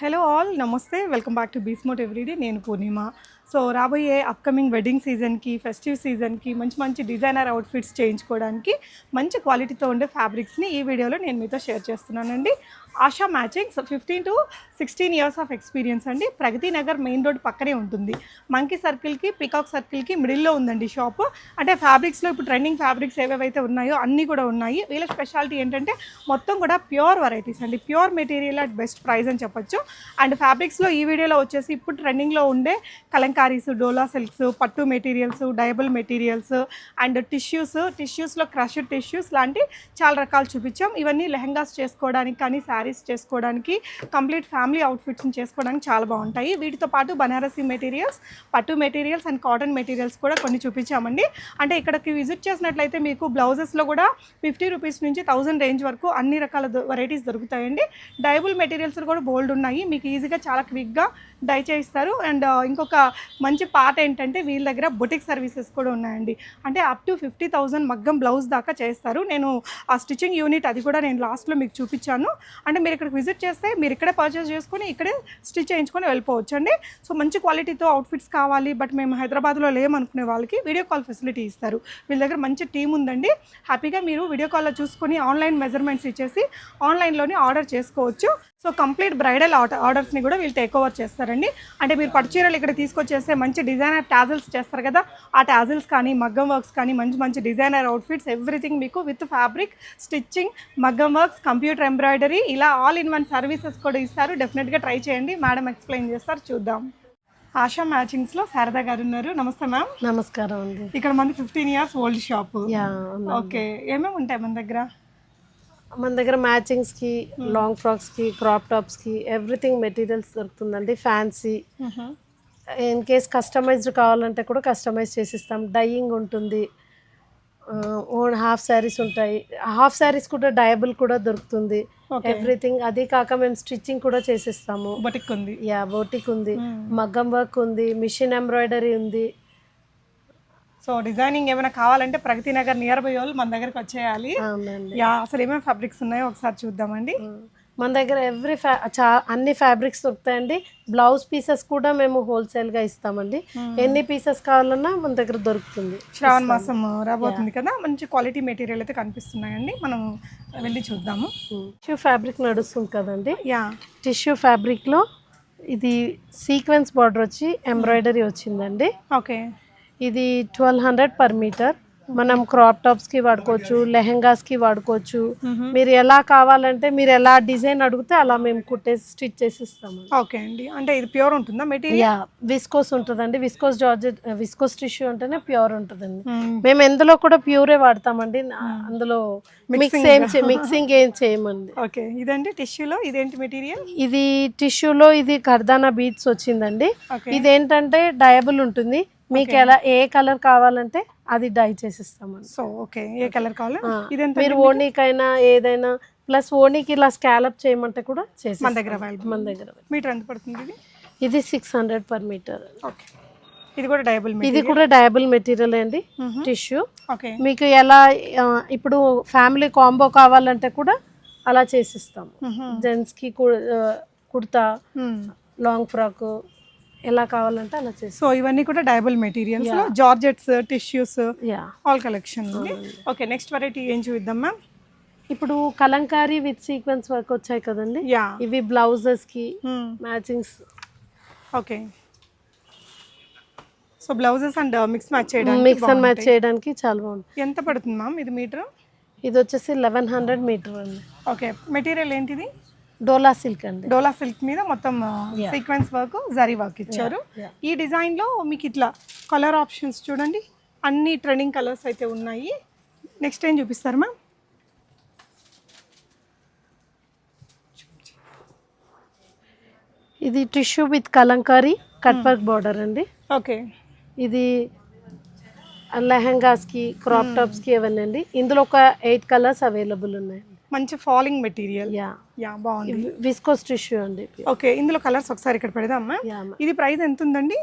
Hello all నమస్తే welcome back to బీస్మోట్ everyday నేను పూర్ణిమ. So రాబోయే అప్కమింగ్ వెడ్డింగ్ సీజన్కి ఫెస్టివ్ సీజన్కి మంచి మంచి డిజైనర్ అవుట్ఫిట్స్ చేయించుకోవడానికి మంచి క్వాలిటీతో ఉండే ఫ్యాబ్రిక్స్ని ఈ వీడియోలో నేను మీతో షేర్ చేస్తున్నానండి. ASHA matchings 15 to 16 years of experience అండి. ప్రగతి నగర్ మెయిన్ రోడ్ పక్కనే ఉంటుంది. మంకీ సర్కిల్కి పికాక్ సర్కిల్కి మిడిల్లో ఉందండి షాపు. అంటే ఫ్యాబ్రిక్స్లో ఇప్పుడు ట్రెండింగ్ ఫ్యాబ్రిక్స్ ఏవేవైతే ఉన్నాయో అన్నీ కూడా ఉన్నాయి. వీళ్ళ స్పెషాలిటీ ఏంటంటే మొత్తం కూడా ప్యూర్ వెరైటీస్ అండి, pure material at best price అని చెప్పొచ్చు. అండ్ ఫ్యాబ్రిక్స్లో ఈ వీడియోలో వచ్చేసి ఇప్పుడు ట్రెండింగ్లో ఉండే కలంకారీస్, డోలా సిల్క్స్, పట్టు మెటీరియల్స్, డయబుల్ మెటీరియల్స్ అండ్ టిష్యూస్లో క్రష్డ్ టిష్యూస్ లాంటి చాలా రకాలు చూపించాం. ఇవన్నీ లెహంగాస్ చేసుకోవడానికి కానీ శారీస్ చేసుకోవడానికి, కంప్లీట్ ఫ్యామిలీ అవుట్ఫిట్స్ని చేసుకోవడానికి చాలా బాగుంటాయి. వీటితో పాటు బనారసీ మెటీరియల్స్, పట్టు మెటీరియల్స్ అండ్ కాటన్ మెటీరియల్స్ కూడా కొన్ని చూపించామండి. అంటే ఇక్కడికి విజిట్ చేసినట్లయితే మీకు బ్లౌజెస్లో కూడా 50 రూపీస్ నుంచి 1000 రేంజ్ వరకు అన్ని రకాల వెరైటీస్ దొరుకుతాయండి. డయబుల్ మెటీరియల్స్ కూడా బోల్డ్ ఉన్నాయి, మీకు ఈజీగా చాలా క్విక్గా డై చేయిస్తారు. అండ్ ఇంకొక మంచి పార్ట్ ఏంటంటే వీళ్ళ దగ్గర బొటిక్ సర్వీసెస్ కూడా ఉన్నాయండి. అంటే అప్ టు 50,000 మగ్గం బ్లౌజ్ దాకా చేస్తారు. నేను ఆ స్టిచ్చింగ్ యూనిట్ అది కూడా నేను లాస్ట్లో మీకు చూపించాను. అంటే మీరు ఇక్కడికి విజిట్ చేస్తే మీరు ఇక్కడే పర్చేస్ చేసుకొని ఇక్కడే స్టిచ్ చేయించుకొని వెళ్ళిపోవచ్చు అండి. సో మంచి క్వాలిటీతో అవుట్ఫిట్స్ కావాలి బట్ మేము హైదరాబాద్లో లేమనుకునే వాళ్ళకి వీడియో కాల్ ఫెసిలిటీ ఇస్తారు. వీళ్ళ దగ్గర మంచి టీం ఉందండి. హ్యాపీగా మీరు వీడియో కాల్లో చూసుకొని ఆన్లైన్ మెజర్మెంట్స్ ఇచ్చేసి ఆన్లైన్లోనే ఆర్డర్ చేసుకోవచ్చు. సో కంప్లీట్ బ్రైడల్ ఆర్డర్స్ని కూడా వీళ్ళు టేక్ ఓవర్ చేస్తారండి. అంటే మీరు పట్టు చీరలు ఇక్కడ తీసుకొచ్చేస్తే మంచి డిజైనర్ టాజిల్స్ చేస్తారు కదా, ఆ టాజిల్స్ కానీ మగ్గం వర్క్స్ కానీ మంచి మంచి డిజైనర్ అవుట్ఫిట్స్ ఎవ్రీథింగ్ మీకు విత్ ఫ్యాబ్రిక్, స్టిచ్చింగ్, మగ్గం వర్క్స్, కంప్యూటర్ ఎంబ్రాయిడరీ ఇలా ఆల్ ఇన్ వన్ సర్వీసెస్ కూడా ఇస్తారు. డెఫినెట్గా ట్రై చేయండి, మేడం ఎక్స్ప్లెయిన్ చేస్తారు, చూద్దాం. ఆశా మ్యాచింగ్స్లో శారదా గారు ఉన్నారు. నమస్తే మ్యామ్. నమస్కారం అండి. ఇక్కడ మనకి 15 ఇయర్స్ ఓల్డ్ షాపు. ఓకే, ఏమేమి ఉంటాయి మన దగ్గర? మన దగ్గర మ్యాచింగ్స్కి, లాంగ్ ఫ్రాక్స్కి, క్రాప్ టాప్స్కి ఎవ్రీథింగ్ మెటీరియల్స్ దొరుకుతుందండి. ఫ్యాన్సీ, ఇన్ కేస్ కస్టమైజ్డ్ కావాలంటే కూడా కస్టమైజ్ చేసిస్తాం. డైయింగ్ ఉంటుంది, ఓన్ హాఫ్ శారీస్ ఉంటాయి. హాఫ్ శారీస్ కూడా డయబుల్ కూడా దొరుకుతుంది. ఎవ్రీథింగ్ అది కాక మేము స్టిచ్చింగ్ కూడా చేసిస్తాము. బొటిక్ ఉంది, బొటిక్ ఉంది, మగ్గం వర్క్ ఉంది, మిషన్ ఎంబ్రాయిడరీ ఉంది. సో డిజైనింగ్ ఏమైనా కావాలంటే ప్రగతి నగర్ నియర్ బై వాళ్ళు మన దగ్గరకు వచ్చేయాలి. అసలు ఏమేమి ఫ్యాబ్రిక్స్ ఉన్నాయో ఒకసారి చూద్దామండి. మన దగ్గర అన్ని ఫ్యాబ్రిక్స్ దొరుకుతాయండి. బ్లౌజ్ పీసెస్ కూడా మేము హోల్సేల్గా ఇస్తామండి. ఎన్ని పీసెస్ కావాలన్నా మన దగ్గర దొరుకుతుంది. శ్రావణ మాసం రాబోతుంది కదా, మంచి క్వాలిటీ మెటీరియల్ అయితే కనిపిస్తున్నాయండి, మనం వెళ్ళి చూద్దాము. టిష్యూ ఫ్యాబ్రిక్ నడుస్తుంది కదండి. టిష్యూ ఫ్యాబ్రిక్లో ఇది సీక్వెన్స్ బార్డర్ వచ్చి ఎంబ్రాయిడరీ వచ్చిందండి. ఓకే, ఇది 1200 పర్ మీటర్. మనం క్రాప్ టాప్స్కి వాడుకోవచ్చు, లెహెంగాస్కి వాడుకోవచ్చు. మీరు ఎలా కావాలంటే మీరు ఎలా డిజైన్ అడిగితే అలా మేము కుట్టేసి స్టిచ్ చేసి ఇస్తాము. ఓకే అండి. అంటే ఇది ప్యూర్ ఉంటుందా మెటీరియల్? విస్కోస్ ఉంటుందండి. విస్కోస్ జార్జెట్, విస్కోస్ టిష్యూ అంటేనే ప్యూర్ ఉంటుందండి. మేము ఎందులో కూడా ప్యూరే వాడతామండి, అందులో మిక్సింగ్ ఏం చేయమండి. ఓకే, ఇదండి టిష్యూలో ఇదేంటి మెటీరియల్? ఇది టిష్యూలో ఇది కర్దానా బీడ్స్ వచ్చిందండి. ఇదేంటంటే డయబుల్ ఉంటుంది. మీకు ఎలా ఏ కలర్ కావాలంటే అది డై చేసిస్తామండి. సో ఓకే, ఏ కలర్ కావాలి మీరు ఓనీకైనా ఏదైనా, ప్లస్ ఓనీకి ఇలా స్కాలప్ చేయమంటే కూడా చేసి మన దగ్గర మీటర్ ఎంత పడుతుంది? ఇది 600 పర్ మీటర్. ఓకే, ఇది కూడా డయబుల్ మెటీరియల్ అండి, టిష్యూ. ఓకే, మీకు ఎలా ఇప్పుడు ఫ్యామిలీ కాంబో కావాలంటే కూడా అలా చేసిస్తాము. జెంట్స్కి కుర్తా, లాంగ్ ఫ్రాక్ ఎలా కావాలంటే అలా చేసి. సో ఇవన్నీ కూడా డయబుల్ materials, georgettes, tissues, all collection. Okay, next variety ఏం చూద్దాం మ్యామ్? ఇప్పుడు కలంకారీ విత్ సీక్వెన్స్ వర్క్ వచ్చాయి కదండి. ఇవి బ్లౌజెస్ కి matchings. Okay, so blouses and mix match చేయడానికి చాలా బాగుంటుంది. ఎంత పడుతుంది మ్యామ్ ఇది మీటర్? ఇది వచ్చేసి 1100 మీటర్ అండి. ఓకే, మెటీరియల్ ఏంటిది? డోలా సిల్క్ అండి. డోలా సిల్క్ మీద మొత్తం సీక్వెన్స్ వర్క్, జరీ వర్క్ ఇచ్చారు. ఈ డిజైన్లో మీకు ఇట్లా కలర్ ఆప్షన్స్ చూడండి, అన్ని ట్రెండింగ్ కలర్స్ అయితే ఉన్నాయి. నెక్స్ట్ ఏం చూపిస్తారు మ్యామ్? ఇది tissue with Kalamkari cut work border అండి. ఓకే, ఇది లెహంగాస్కి, క్రాప్ టాప్స్కి ఇవన్నీ అండి. ఇందులో ఒక 8 కలర్స్ అవైలబుల్ ఉన్నాయి. మంచి ఫాలింగ్ మెటీరియల్, బాగుంది. విస్కోస్ టిష్యూ అండి. ఓకే, ఇందులో కలర్స్ ఒకసారి ఇక్కడ పెడదామా? ఇది ప్రైస్ ఎంత ఉందండి?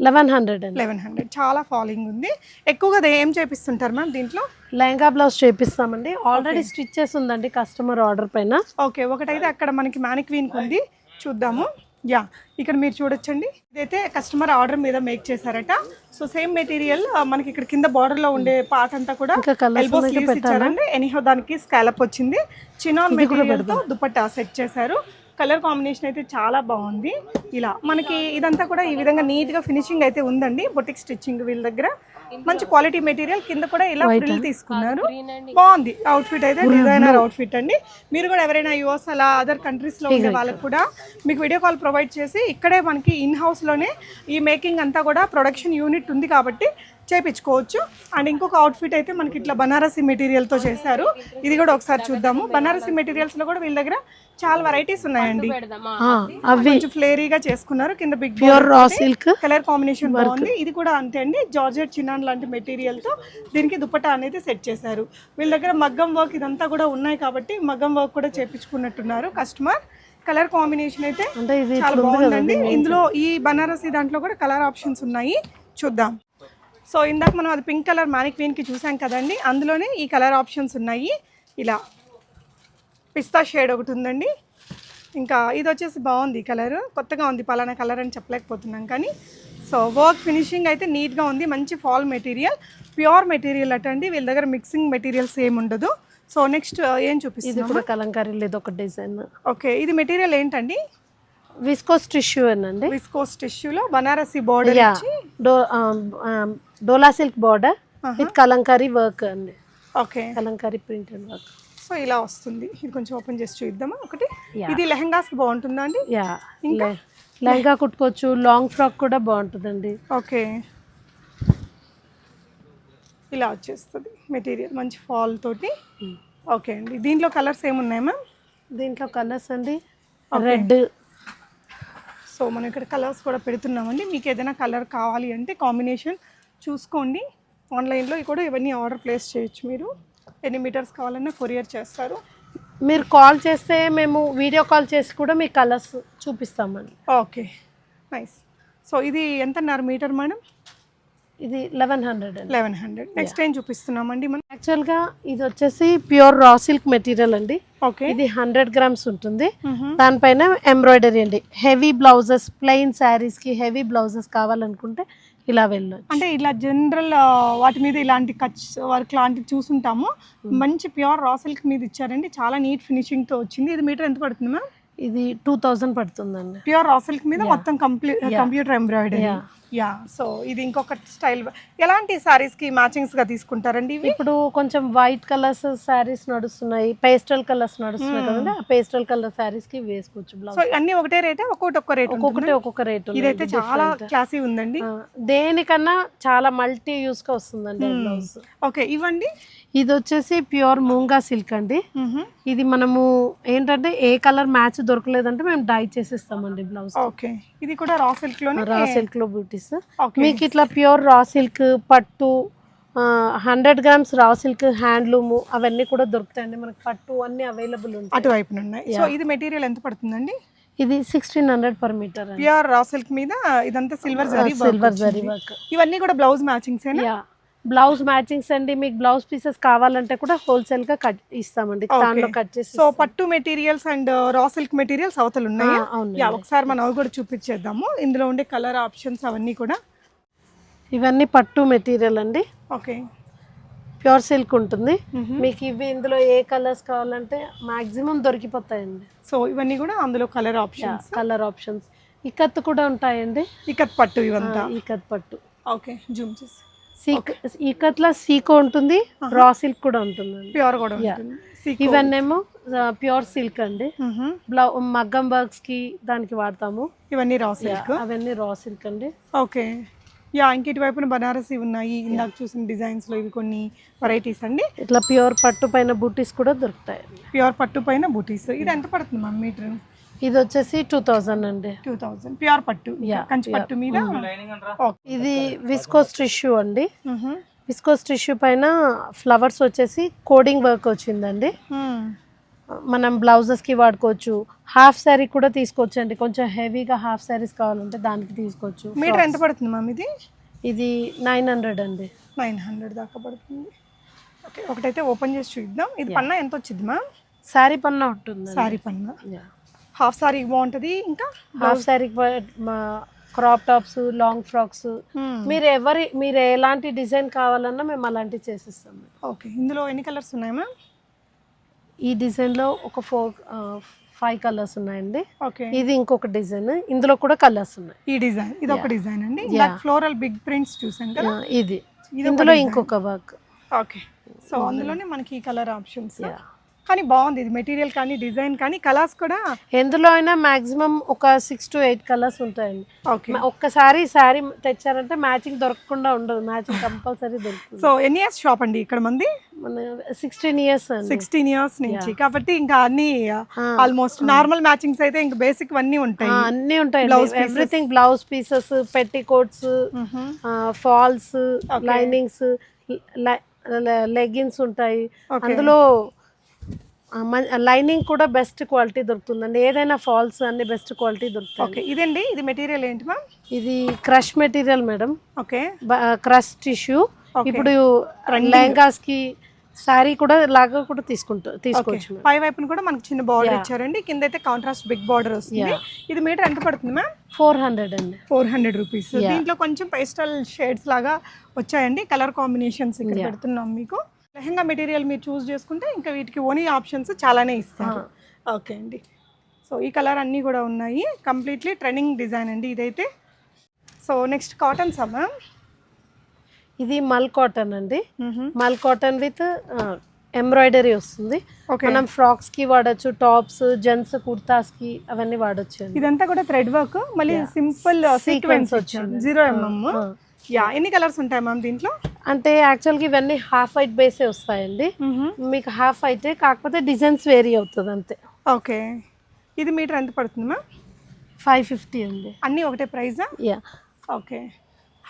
1100. చాలా ఫాలింగ్ ఉంది. ఎక్కువగా ఏం చేపిస్తుంటారు మ్యామ్ దీంట్లో? లెహంగా బ్లౌజ్ చేపిస్తామండి. ఆల్రెడీ స్టిచ్ చేసి ఉందండి కస్టమర్ ఆర్డర్ పైన. ఓకే, ఒకటైతే అక్కడ మనకి మ్యానిక్వీన్ ఉంది, చూద్దాము. యా, ఇక్కడ మీరు చూడొచ్చండి, ఇదైతే కస్టమర్ ఆర్డర్ మీద మేక్ చేశారట. సో సేమ్ మెటీరియల్ మనకి ఇక్కడ కింద బార్డర్ లో ఉండే పార్ట్ అంతా కూడా ఎల్బో స్లీవ్స్ ఇచ్చారండి. ఎనీహో దానికి స్కాలప్ వచ్చింది. చినాన్ మెటీరియల్ తో దుపట్టా సెట్ చేశారు. కలర్ కాంబినేషన్ అయితే చాలా బాగుంది. ఇలా మనకి ఇదంతా కూడా ఈ విధంగా నీట్ గా ఫినిషింగ్ అయితే ఉందండి. బొటిక్ స్టిచ్చింగ్ వీళ్ళ దగ్గర మంచి క్వాలిటీ మెటీరియల్, కింద కూడా ఇలా ఫ్రిల్ తీసుకున్నారు. బాగుంది అవుట్ఫిట్ అయితే, డిజైనర్ అవుట్ఫిట్ అండి. మీరు కూడా ఎవరైనా యూఎస్ అలా అదర్ కంట్రీస్ లో ఉండే వాళ్ళకి కూడా మీకు వీడియో కాల్ ప్రొవైడ్ చేసి ఇక్కడే మనకి ఇన్ హౌస్ లోనే ఈ మేకింగ్ అంతా కూడా ప్రొడక్షన్ యూనిట్ ఉంది కాబట్టి చేయించుకోవచ్చు. అండ్ ఇంకొక అవుట్ఫిట్ అయితే మనకి ఇట్లా బనారసి మెటీరియల్తో చేశారు. ఇది కూడా ఒకసారి చూద్దాము. బనారసి మెటీరియల్స్లో కూడా వీళ్ళ దగ్గర చాలా వెరైటీస్ ఉన్నాయండి. అవి కొంచెం ఫ్లేరీగా చేసుకున్నారు. కింద big pure raw silk colour combination బాగుంది. ఇది కూడా అంతే అండి, జార్జెట్ చినాన్ లాంటి మెటీరియల్తో దీనికి దుపట్టా అనేది సెట్ చేశారు. వీళ్ళ దగ్గర మగ్గం వర్క్ ఇదంతా కూడా ఉన్నాయి కాబట్టి మగ్గం వర్క్ కూడా చేయించుకున్నట్టున్నారు కస్టమర్. కలర్ కాంబినేషన్ అయితే చాలా బాగుందండి. ఇందులో ఈ బనారసి దాంట్లో కూడా కలర్ ఆప్షన్స్ ఉన్నాయి, చూద్దాం. సో ఇందాక మనం అది పింక్ కలర్ మ్యానిక్వీన్కి చూసాం కదండి, అందులోనే ఈ కలర్ ఆప్షన్స్ ఉన్నాయి. ఇలా పిస్తా షేడ్ ఒకటి ఉందండి. ఇంకా ఇది వచ్చేసి బాగుంది కలర్, కొత్తగా ఉంది, పలానా కలర్ అని చెప్పలేకపోతున్నాం కానీ. సో వర్క్ ఫినిషింగ్ అయితే నీట్గా ఉంది. మంచి ఫాల్ మెటీరియల్, ప్యూర్ మెటీరియల్ అటండి. వీళ్ళ దగ్గర మిక్సింగ్ మెటీరియల్స్ ఏమి ఉండదు. సో నెక్స్ట్ ఏం చూపిస్తుంది? ఇది కూడా కలంకారీ లేదు ఒక డిజైన్. ఓకే, ఇది మెటీరియల్ ఏంటండి? విస్కోస్ టిష్యూ అండి. విస్కోస్ టిష్యూలో బనారసి బోర్డర్ ఇచ్చి Dola silk border with kalamkari work అండి. Okay, kalamkari print and work. So ఇలా వస్తుంది. ఇది కొంచెం ఓపెన్ చేసి చూద్దామా ఒకటి. ఇది లెహంగాస్ బాగుంటుందా అండి? యా, ఇంకా లెహంగా కుట్టుకోవచ్చు, లాంగ్ ఫ్రాక్ కూడా బాగుంటుందండి. ఓకే, ఇలా వచ్చేస్తుంది మెటీరియల్ మంచి ఫాల్ తోటి. ఓకే అండి, దీంట్లో కలర్స్ ఏమున్నాయి మ్యామ్? దీంట్లో కలర్స్ అండి రెడ్. సో మనం ఇక్కడ కలర్స్ కూడా పెడుతున్నామండి. మీకు ఏదైనా కలర్ కావాలి అంటే కాంబినేషన్ చూసుకోండి. ఆన్లైన్లో కూడా ఇవన్నీ ఆర్డర్ ప్లేస్ చేయొచ్చు. మీరు ఎన్ని మీటర్స్ కావాలన్నా కొరియర్ చేస్తారు. మీరు కాల్ చేస్తే మేము వీడియో కాల్ చేసి కూడా మీ కలర్స్ చూపిస్తామండి. Okay, nice. సో ఇది ఎంత అన్నారు మీటర్ మేడం? ఇది 1100. 1100. నెక్స్ట్ ఏం చూపిస్తున్నామండి మనం? యాక్చువల్గా ఇది వచ్చేసి ప్యూర్ రా సిల్క్ మెటీరియల్ అండి. ఓకే, ఇది 100 grams ఉంటుంది. దానిపైన ఎంబ్రాయిడరీ అండి. హెవీ బ్లౌజెస్, ప్లెయిన్ శారీస్కి హెవీ బ్లౌజెస్ కావాలనుకుంటే ఇలా వెళ్ళొచ్చు. అంటే ఇలా జనరల్ వాటి మీద ఇలాంటి కచ్ వర్క్ లాంటివి చూసుంటాము. మంచి ప్యూర్ రా సిల్క్ మీద ఇచ్చారండి, చాలా నీట్ ఫినిషింగ్తో వచ్చింది. ఇది మీటర్ ఎంత పడుతుంది మ్యామ్? ఇది 2000 పడుతుందండి. ప్యూర్ రా సిల్క్ మీద మొత్తం కంప్యూటర్ ఎంబ్రాయిడరీ. యా, సో ఇది ఇంకొక స్టైల్. ఎలాంటి సారీస్కి మ్యాచింగ్స్గా తీసుకుంటారండి ఇవి? ఇప్పుడు కొంచెం వైట్ కలర్స్ శారీస్ నడుస్తున్నాయి, పేస్టల్ కలర్స్ నడుస్తున్నాయి కదండి. ఆ పేస్టల్ కలర్ శారీస్కి వేసుకోవచ్చు బ్లౌజ్. సో అన్ని ఒకటే రేటే? ఒక్కొక్క రేట్? ఒక్కొక్క రేట్. ఇదైతే చాలా క్లాసీ ఉందండి. దేనికన్నా చాలా మల్టీ యూస్గా వస్తుందండి బ్లౌజ్. ఓకే, ఇవ్వండి. ఇది వచ్చేసి ప్యూర్ మూంగా సిల్క్ అండి. ఇది మనము ఏంటంటే ఏ కలర్ మ్యాచ్ దొరకలేదంటే మేము డై చేసిస్తామండి బ్లౌజ్. ఓకే, ఇది కూడా రా సిల్క్ లో, రా సిల్క్ లో బ్యూటీస్. మీకు ఇట్లా ప్యూర్ రా సిల్క్, పట్టు, 100 grams రా సిల్క్, హ్యాండ్లూమ్ అవన్నీ కూడా దొరుకుతాయండి మనకి. పట్టు అన్ని అవైలబుల్ ఉంటాయి అటువైపున ఉన్నాయి. సో ఇది మెటీరియల్ ఎంత పడుతుందండి? ఇది 1600 per meter. Pure raw silk మీద ఇదంతా సిల్వర్ జరీ వర్క్. ఇవన్నీ కూడా బ్లౌజ్ మ్యాచింగ్స్ ఏనా? బ్లౌజ్ మ్యాచింగ్స్ అండి. మీకు బ్లౌజ్ పీసెస్ కావాలంటే కూడా హోల్సేల్ గా కట్ ఇస్తామండి, దాంట్లో కట్ చేసి. సో పట్టు materials and raw silk materials అవతలు ఉన్నాయి. ఒకసారి మనం అవి కూడా చూపించేద్దాము. ఇందులో ఉండే కలర్ ఆప్షన్స్ అవన్నీ కూడా. ఇవన్నీ పట్టు మెటీరియల్ అండి. ఓకే, ప్యూర్ సిల్క్ ఉంటుంది. మీకు ఇవి ఇందులో ఏ కలర్స్ కావాలంటే మాక్సిమం దొరికిపోతాయండి. సో ఇవన్నీ కూడా అందులో కలర్ ఆప్షన్స్. ఇకత్ కూడా ఉంటాయండి. ఇకత్ పట్టు ఇవంతా. ఇకత్ పట్టు. ఓకే, జూమ్ చేసి. ఇకత్లో సీకో ఉంటుంది, రా సిల్క్ కూడా ఉంటుంది, ప్యూర్ కూడా ఉంటుంది. ఇవన్నేమో ప్యూర్ సిల్క్ అండి. మగ్గం వర్క్స్ కి దానికి వాడతాము. ఇవన్నీ రా సిల్క్. అవన్నీ రా సిల్క్ అండి. ఓకే, యా, ఇంకటి వైపున బనారసి ఉన్నాయి. ఇందాక చూసిన డిజైన్స్ లో ఇవి కొన్ని వెరైటీస్ అండి. ఇట్లా ప్యూర్ పట్టు పైన బూటీస్ కూడా దొరుకుతాయి. ప్యూర్ పట్టు పైన బూటీస్. ఇది ఎంత పడుతుంది మ్యామ్ మీటర్? ఇది వచ్చేసి 2000 అండి. 2000 ప్యూర్ పట్టు, కంచి పట్టు మీద. ఇది విస్కోస్ టిష్యూ అండి. విస్కోస్ టిష్యూ పైన ఫ్లవర్స్ వచ్చేసి కోడింగ్ వర్క్ వచ్చిందండి. మనం బ్లౌజెస్ కి వాడుకోవచ్చు. హాఫ్ శారీ కూడా తీసుకోవచ్చు అండి. కొంచెం హెవీగా హాఫ్ శారీస్ కావాలంటే దానికి తీసుకోవచ్చు. మీటర్ ఎంత పడుతుంది మ్యామ్ ఇది? ఇది 900 అండి. 900 దాకా పడుతుంది. ఓకే, ఒకటైతే ఓపెన్ చేసి చూద్దాం. ఇది పన్నా ఎంత వచ్చింది మ్యామ్? శారీ పన్నా ఉంటుంది. శారీ పన్నా హాఫ్ సారీ బాగుంటుంది, ఇంకా half sari crop tops, long frocks, మీరు ఎలాంటి డిజైన్ కావాలన్నా మేము అలాంటివి చేసిస్తాం. ఓకే, ఇందులో ఎన్ని కలర్స్ ఉన్నాయి మ్యామ్? ఈ డిజైన్లో ఒక 5 కలర్స్ ఉన్నాయండి. ఓకే, ఇది ఇంకొక డిజైన్, ఇందులో కూడా కలర్స్ ఉన్నాయి. ఈ డిజైన్ ఇది ఒక డిజైన్ అండి. ఫ్లోరల్ బిగ్ ప్రింట్స్ చూసాం కదా, ఇది ఇందులో ఇంకొక వర్క్. ఓకే, సో అందులోనే మనకి ఈ కలర్ ఆప్షన్స్, కానీ బాగుంది ఇది మెటీరియల్ కానీ డిజైన్ కానీ కలర్స్ కూడా. ఎందులో అయినా మాక్సిమం ఒక 6 to 8 కలర్స్ ఉంటాయండి. ఓకే, ఒక్కసారి శారీ తెచ్చారంటే మ్యాచింగ్ దొరకకుండా ఉండదు, మ్యాచింగ్ కంపల్సరీ దొరుకుతుంది. సో ఎన్ని ఇయర్స్ షాప్ అండి ఇక్కడ మంది? మన 16 ఇయర్స్ అండి. 16 ఇయర్స్ నుంచి, కాబట్టి ఇంకా అన్ని ఆల్మోస్ట్ నార్మల్ మ్యాచింగ్స్ అయితే ఇంకా బేసిక్ అన్నీ ఉంటాయి. అన్నీ ఉంటాయి, ఎవ్రీథింగ్. బ్లౌజ్ పీసెస్, పెట్టి కోట్స్, ఫాల్స్, లైనింగ్స్, లెగ్గిన్స్ ఉంటాయి. అందులో లైనింగ్ కూడా బెస్ట్ క్వాలిటీ దొరుకుతుందండి, ఏదైనా ఫాల్స్ అన్ని బెస్ట్ క్వాలిటీ దొరుకుతుంది. ఓకే, ఇదండి, ఇది మెటీరియల్ ఏంటి మ్యామ్? ఇది crush material madam. Okay, crush tissue. ఇప్పుడు లెహంగాస్ కి సారీ కూడా లాగా కూడా తీసుకోవచ్చు. పై వైపున కూడా మనకి చిన్న బార్డర్ ఇచ్చారండి, కింద అయితే కాంట్రాస్ట్ బిగ్ బార్డర్ వస్తుంది. ఇది మీటర్ ఎంత పడుతుంది మ్యామ్? 400 అండి. 400 రూపీస్. దీంట్లో కొంచెం పేస్టల్ షేడ్స్ లాగా వచ్చాయండి, కలర్ కాంబినేషన్స్ ఇక్కడ పెడుతున్నాం మీకు. లెహంగా మెటీరియల్ మీరు చూస్ చేసుకుంటే ఇంకా వీటికి ఓనీ ఆప్షన్స్ చాలానే ఇస్తారు. ఓకే అండి, సో ఈ కలర్ అన్నీ కూడా ఉన్నాయి, కంప్లీట్లీ ట్రెండింగ్ డిజైన్ అండి ఇదైతే. సో నెక్స్ట్ కాటన్స్ అమ్మా, ఇది మల్ కాటన్ అండి. మల్ కాటన్ విత్ ఎంబ్రాయిడరీ వస్తుంది. మనం ఫ్రాక్స్ కి వాడచ్చు, టాప్స్, జెంట్స్ కుర్తాస్ కి అవన్నీ వాడచ్చు. ఇదంతా కూడా థ్రెడ్ వర్క్, మళ్ళీ సింపుల్ సీక్వెన్స్ వచ్చింది 0mm. ఎన్ని కలర్స్ ఉంటాయి మ్యామ్ దీంట్లో? అంటే యాక్చువల్గా ఇవన్నీ హాఫ్ వైట్ బేసే వస్తాయండి, మీకు హాఫ్ వైట్, కాకపోతే డిజైన్స్ వేరీ అవుతుంది అంతే. ఓకే, ఇది మీటర్ ఎంత పడుతుంది మ్యామ్? 550 అండి. అన్నీ ఒకటే ప్రైజా? Yeah. Okay,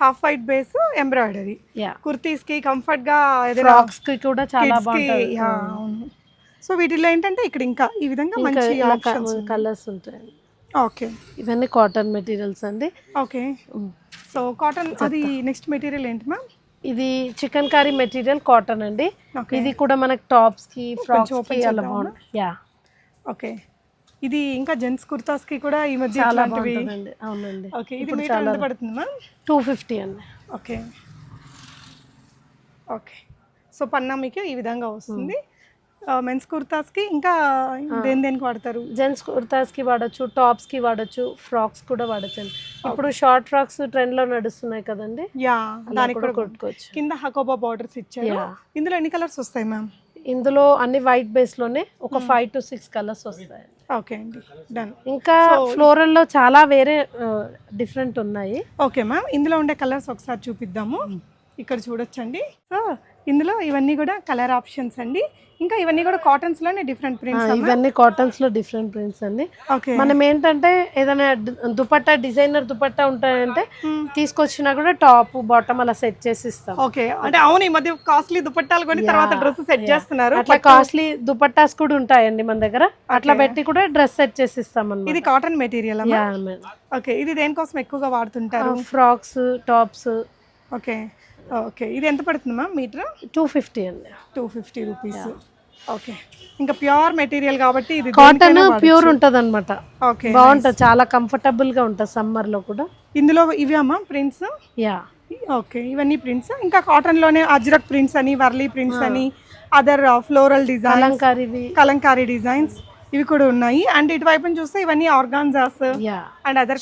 half white base embroidery, kurtis కి కంఫర్ట్ గా, ఫ్రాక్స్ కి కూడా చాలా బాగుంటుంది. అవును. సో వీటిలో ఏంటంటే ఇక్కడ ఇంకా ఈ విధంగా మంచి కలర్స్ ఉంటాయి. ఓకే, ఇవన్నీ కాటన్ మెటీరియల్స్ అండి. ఓకే, సో కాటన్, అది నెక్స్ట్ మెటీరియల్ ఏంటి మ్యామ్? ఇది చికెన్ కర్రీ మెటీరియల్ కాటన్ అండి. ఇది కూడా మనకి టాప్స్ కి, ఫ్రాక్స్ కి అలా బాగుంటుంది. యా. ఓకే, ఇది ఇంకా జెంట్స్ కుర్తాస్ కి కూడా ఈ మధ్య చాలా బాగుంటుందండి. అవునండి. ఓకే, ఇది మీటర్ ఎంత పడుతుంది మ్యామ్? 250 అండి. ఓకే, ఓకే, సో పన్నా మీకు ఈ విధంగా వస్తుంది. మెన్స్ కుర్తాస్కి ఇంకా దేనికి వాడతారు? జెంట్స్ కుర్తాస్కి వాడచ్చు, టాప్స్కి వాడచ్చు, ఫ్రాక్స్ కూడా వాడచ్చు అండి. ఇప్పుడు షార్ట్ ఫ్రాక్స్ ట్రెండ్లో నడుస్తున్నాయి కదండి, దానికి కూడా కొట్టుకోవచ్చు. కింద హకోబా బార్డర్స్ ఇచ్చారు. ఇందులో ఎన్ని కలర్స్ వస్తాయి మ్యామ్? ఇందులో అన్ని వైట్ బేస్లోనే ఒక 5 to 6 కలర్స్ వస్తాయి. ఓకే అండి, డన్. ఇంకా ఫ్లోరల్లో చాలా వేరే డిఫరెంట్ ఉన్నాయి. ఓకే మ్యామ్, ఇందులో ఉండే కలర్స్ ఒకసారి చూపిద్దాము. ఇక్కడ చూడొచ్చండి. సో ఇందులో ఇవన్నీ కూడా కలర్ ఆప్షన్స్ అండి. ఇంకా ఇవన్నీ కూడా కాటన్స్ లోనే డిఫరెంట్ ప్రింట్స్. ఇవన్నీ కాటన్స్ లో డిఫరెంట్ ప్రింట్స్ అండి. మనం ఏంటంటే ఏదైనా దుపట్టా, డిజైనర్ దుపట్టా ఉంటాయంటే తీసుకొచ్చినా కూడా టాప్ బాటమ్ అలా సెట్ చేసి ఇస్తాం. ఓకే, అంటే అవును ఈ మధ్య కాస్ట్లీ దుపట్టాలు కొని తర్వాత డ్రెస్ సెట్ చేస్తున్నారు. అట్లా కాస్ట్లీ దుపట్టాస్ కూడా ఉంటాయండి మన దగ్గర, అట్లా పెట్టి కూడా డ్రెస్ సెట్ చేసి ఇస్తాం అన్నమాట. ఇది కాటన్ మెటీరియల్. ఓకే, ఇది దేనికోసం ఎక్కువగా వాడుతుంటారు? Frocks, tops. ఓకే, ఓకే, ఇది ఎంత పడుతుంది మ్యామ్ మీటర్? 250 అండి. 250 రూపీస్. ఓకే, ఇంకా ప్యూర్ మెటీరియల్ కాబట్టి ఇది కాటన్ ప్యూర్ ఉంటుంది అనమాట. ఓకే, బాగుంటుంది, చాలా కంఫర్టబుల్ గా ఉంటుంది సమ్మర్ లో కూడా. ఇందులో ఇవి అమ్మా ప్రింట్స్? యా. ఓకే, ఇవన్నీ ప్రింట్స్. ఇంకా కాటన్ లోనే అజ్రక్ ప్రింట్స్ అని, వర్లీ ప్రింట్స్ అని, other floral design, Kalamkari designs ఇవి కూడా ఉన్నాయి. అండ్ ఇటువైపు చూస్తే ఇవన్నీ organzas and other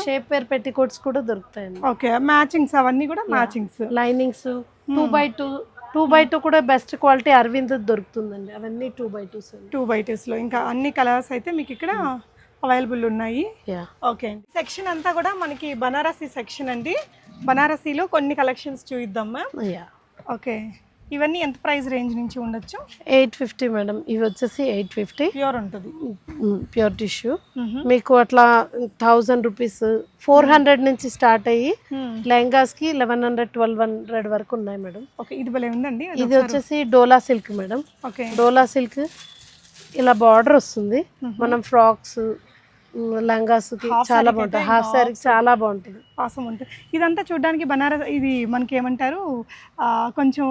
shapewear petticoats కూడా దొరుకుతాయి. ఓకే, మ్యాచింగ్స్ అవన్నీ కూడా మ్యాచింగ్స్, లైనింగ్స్ 2x2 కూడా బెస్ట్ క్వాలిటీ అరవింద్ దొరుకుతుందండి. అవన్నీ 2x2 లో ఇంకా అన్ని కలర్స్ అయితే మీకు ఇక్కడ అవైలబుల్ ఉన్నాయి. ఓకే అండి, సెక్షన్ అంతా కూడా మనకి బనారసీ సెక్షన్ అండి. బనారసీలో కొన్ని కలెక్షన్స్ చూద్దాం మ్యామ్. ఓకే, ఇవన్నీ ఎంత ప్రైస్ రేంజ్ నుంచి ఉండొచ్చు? 850 మేడం. ఇవి వచ్చేసి 850 ప్యూర్ ఉంటుంది, ప్యూర్ టిష్యూ. మీకు అట్లా 1000 రూపీస్, 400 నుంచి స్టార్ట్ అయ్యి లెహంగాస్ కి 1100-1200 వరకు ఉన్నాయి మేడం. ఓకే, ఇది భలే ఉందండి. ఇది వచ్చేసి డోలా సిల్క్ మేడం. ఓకే, డోలా సిల్క్ ఇలా బార్డర్ వస్తుంది. మనం ఫ్రాక్స్, లంగాస్కి Half చాలా saree బాగుంటుంది, అయితే హాఫ్ శారీకి చాలా బాగుంటుంది. ఆసం ఉంటుంది. ఇదంతా చూడడానికి బనారస్ ఇది మనకి ఏమంటారు కొంచెం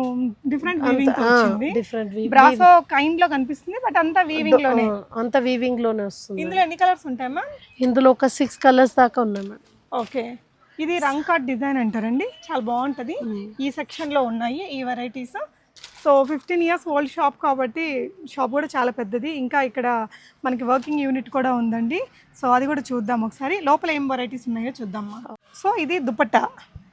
డిఫరెంట్ వీవింగ్ వచ్చింది. డిఫరెంట్ బ్రాసో కైండ్ లో కనిపిస్తుంది బట్ అంతా వీవింగ్ లోనే. అంత వీవింగ్ లోనే వస్తుంది. ఇందులో ఎన్ని కలర్స్ ఉంటాయి మ్యామ్? ఇందులో ఒక 6 కలర్స్ దాకా ఉన్నాయి మేడం. ఓకే, ఇది రంగ్ కార్డ్ డిజైన్ అంటారండి, చాలా బాగుంటుంది. ఈ సెక్షన్ లో ఉన్నాయి ఈ varieties. So 15 years old shop కాబట్టి షాప్ కూడా చాలా పెద్దది. ఇంకా ఇక్కడ మనకి వర్కింగ్ యూనిట్ కూడా ఉందండి. సో అది కూడా చూద్దాం ఒకసారి. లోపల ఏం వెరైటీస్ ఉన్నాయో చూద్దాం. సో ఇది దుపట్టా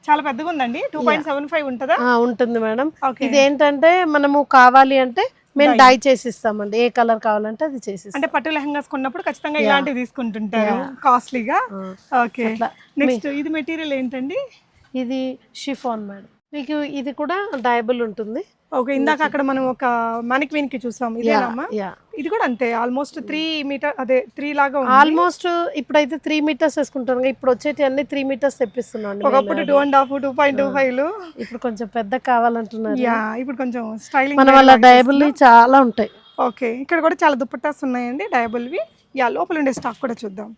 చాలా పెద్దగా ఉందండి, 2.75 ఉంటుందా? ఉంటుంది మేడం. Okay. ఇది ఏంటంటే మనము కావాలి అంటే మేము డై చేసిస్తామండి, ఏ కలర్ కావాలంటే అది చేసిస్తాం. అంటే పట్టు లెహంగాస్ కొన్నప్పుడు ఖచ్చితంగా ఇలాంటివి తీసుకుంటుంటారు కాస్ట్లీగా. ఓకే, నెక్స్ట్ ఇది మెటీరియల్ ఏంటండి? ఇది షిఫాన్ మేడం. మీకు ఇది కూడా డైబుల్ ఉంటుంది. ఓకే, ఇందాక అక్కడ మనం ఒక మానిక్వీన్ కి చూసాం, ఇదేనమ్మా? యా, ఇది కూడా అంతే, ఆల్మోస్ట్ 3 మీటర్, అదే 3 లాగా ఉంది. ఆల్మోస్ట్ ఇప్పుడైతే 3 మీటర్స్ వేసుకుంటాం. ఇప్పుడు వచ్చేటి అన్ని 3 మీటర్స్ తెప్పిస్తున్నాం. ఒకప్పుడు 2.5 2.25. ఇప్పుడు కొంచెం పెద్ద కావాలంటున్నారు. యా, ఇప్పుడు కొంచెం స్టైలింగ్ మన వాళ్ళ డైబుల్ చాలా ఉంటాయి. ఓకే, ఇక్కడ కూడా చాలా దుపట్టాస్ ఉన్నాయండి డయబుల్వి. యా, లోపల ఉండే స్టాక్ కూడా చూద్దాం.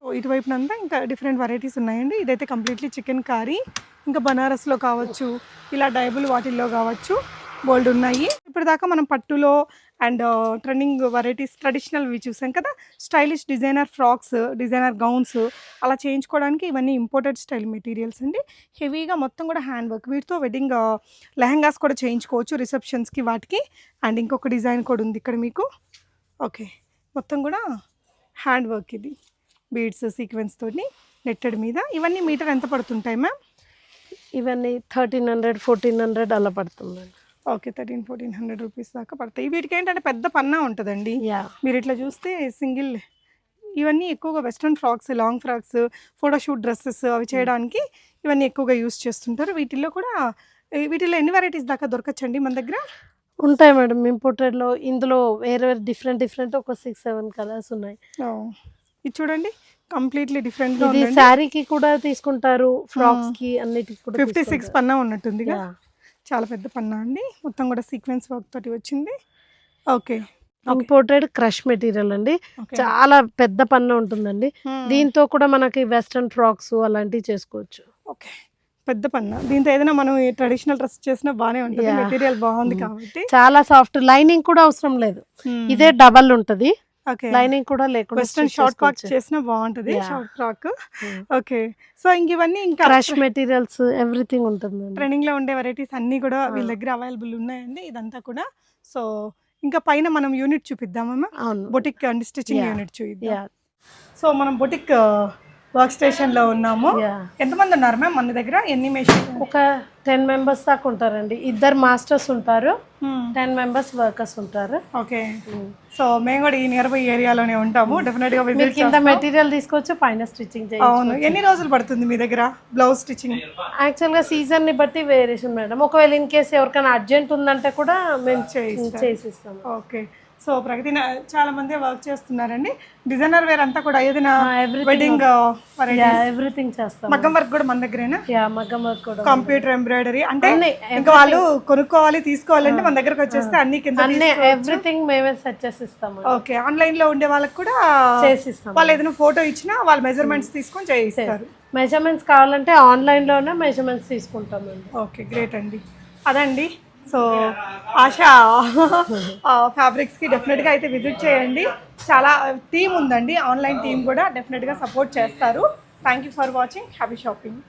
సో ఇటువైపునంతా ఇంకా డిఫరెంట్ వెరైటీస్ ఉన్నాయండి. ఇదైతే కంప్లీట్లీ చికెన్ కారీ, ఇంకా బనారస్లో కావచ్చు, ఇలా డయబుల్ వాటిల్లో కావచ్చు, బోల్డ్ ఉన్నాయి. ఇప్పటిదాకా మనం పట్టులో అండ్ ట్రెండింగ్ వెరైటీస్ ట్రెడిషనల్వి చూసాం కదా. Stylish designer frocks, designer gowns అలా చేయించుకోవడానికి ఇవన్నీ ఇంపోర్టెడ్ స్టైల్ మెటీరియల్స్ అండి. హెవీగా మొత్తం కూడా హ్యాండ్ వర్క్, వీటితో వెడ్డింగ్ లెహంగాస్ కూడా చేయించుకోవచ్చు రిసెప్షన్స్కి వాటికి. అండ్ ఇంకొక డిజైన్ కూడా ఉంది ఇక్కడ మీకు. ఓకే, మొత్తం కూడా హ్యాండ్ వర్క్, ఇది బీడ్స్ సీక్వెన్స్ తోటి నెట్టెడ్ మీద. ఇవన్నీ మీటర్ ఎంత పడుతుంటాయి మ్యామ్? ఇవన్నీ 1300 1400 అలా పడుతుంది. ఓకే, 1300-1400 రూపీస్ దాకా పడతాయి. వీటికి ఏంటంటే పెద్ద పన్నా ఉంటుందండి. మీరు ఇట్లా చూస్తే సింగిల్, ఇవన్నీ ఎక్కువగా western frocks, long frocks, photoshoot dresses అవి చేయడానికి ఇవన్నీ ఎక్కువగా యూస్ చేస్తుంటారు. వీటిల్లో కూడా వీటిల్లో ఎన్ని వెరైటీస్ దాకా దొరకచ్చండి మన దగ్గర? ఉంటాయి మేడం ఇంపోర్టెడ్లో. ఇందులో వేరే వేరే డిఫరెంట్ ఒక 6-7 కలర్స్ ఉన్నాయి. ఇది చూడండి, కంప్లీట్లీ డిఫరెంట్. ఇది శారీకి కూడా తీసుకుంటారు, ఫ్రాక్స్ కి అన్నిటికి కూడా. 56 పన్నా ఉన్నట్టుంది, చాలా పెద్ద పన్నా అండి. మొత్తం కూడా సీక్వెన్స్ వర్క్ తోటి వచ్చింది. ఓకే, ఇంపోర్టెడ్ క్రష్ మెటీరియల్ అండి, చాలా పెద్ద పన్ను ఉంటుందండి. దీంతో కూడా మనకి వెస్ట్రన్ ఫ్రాక్స్ అలాంటివి చేసుకోవచ్చు. ఓకే, పెద్ద పన్నా. దీంతో ఏదైనా మనం ట్రెడిషనల్ డ్రెస్ చేసినా బాగానే ఉంటుంది, మెటీరియల్ బాగుంది కాబట్టి. చాలా సాఫ్ట్, లైనింగ్ కూడా అవసరం లేదు. ఇదే డబల్ ఉంటది, ఓకే, లైనింగ్ కూడా లేకుండా వెస్ట్రన్ షార్ట్ ఫ్రాక్ చేసినా బాగుంటుంది, షార్ట్ ఫ్రాక్. ఓకే, సో ఇంక ఇవన్నీ ఇంకా క్రష్ మెటీరియల్స్ ఎవ్రీథింగ్ ఉంటుంది. ట్రెండింగ్ లో ఉండే వెరైటీస్ అన్ని కూడా వీళ్ళ దగ్గర అవైలబుల్ ఉన్నాయండి. ఇదంతా కూడా. సో ఇంకా పైన మనం యూనిట్ చూపిద్దామమ్మా, బొటిక్ అండ్ స్టిచ్చింగ్ యూనిట్ చూపిద్దాం. సో మనం బొటిక్ వర్క్ స్టేషన్ లో ఉన్నాము. ఎంతమంది ఉన్నారు మ్యామ్ మన దగ్గర? ఎన్ని మెషిన్? ఒక 10 members దాకా ఉంటారండి. 2 మాస్టర్స్ ఉంటారు, 10 members వర్కర్స్ ఉంటారు. ఓకే, సో మేము కూడా ఈ నియర్ బై ఏరియాలోనే ఉంటాము. డెఫినెట్ గా విజిట్ కింద మెటీరియల్ తీసుకోవచ్చు, పైన స్టిచ్చింగ్ చేయొచ్చు. అవును, ఎన్ని రోజులు పడుతుంది మీ దగ్గర బ్లౌజ్ స్టిచ్చింగ్? యాక్చువల్గా సీజన్ ని బట్టి వేరియేషన్ మేడం. ఒకవేళ ఇన్ కేసు ఎవరికైనా అర్జెంట్ ఉందంటే కూడా మేము చేసిస్తాము. ఓకే, సో ప్రగతి చాలా మంది వర్క్ చేస్తున్నారండి. డిజైనర్ వేర్ అంతా కూడా ఏదైనా వెడ్డింగ్ ఎవ్రీథింగ్ చేస్తాం. మగ్గం వర్క్ కూడా మన దగ్గరేనా? మగ్గం వర్క్ కూడా, కంప్యూటర్ ఎంబ్రాయిడరీ, అంటే ఇంకా వాళ్ళు కొనుక్కోవాలి తీసుకోవాలంటే మన దగ్గరకు వచ్చేస్తే అన్ని కింద ఎవ్రీథింగ్ మేమే సెట్ చేసి ఇస్తాము. ఓకే, ఆన్లైన్ లో ఉండే వాళ్ళకి కూడా చేసిస్తాం. వాళ్ళు ఏదైనా ఫోటో ఇచ్చినా వాళ్ళ మెజర్మెంట్స్ తీసుకొని చేయిస్తారు. మెజర్మెంట్స్ కావాలంటే ఆన్లైన్ లోనే మెజర్మెంట్స్ తీసుకుంటాం. ఓకే, గ్రేట్ అండి. అదండి, సో ఆశా ఫ్యాబ్రిక్స్కి డెఫినెట్గా అయితే విజిట్ చేయండి. చాలా టీమ్ ఉందండి, ఆన్లైన్ టీమ్ కూడా డెఫినెట్గా సపోర్ట్ చేస్తారు. Thank you for watching, happy shopping.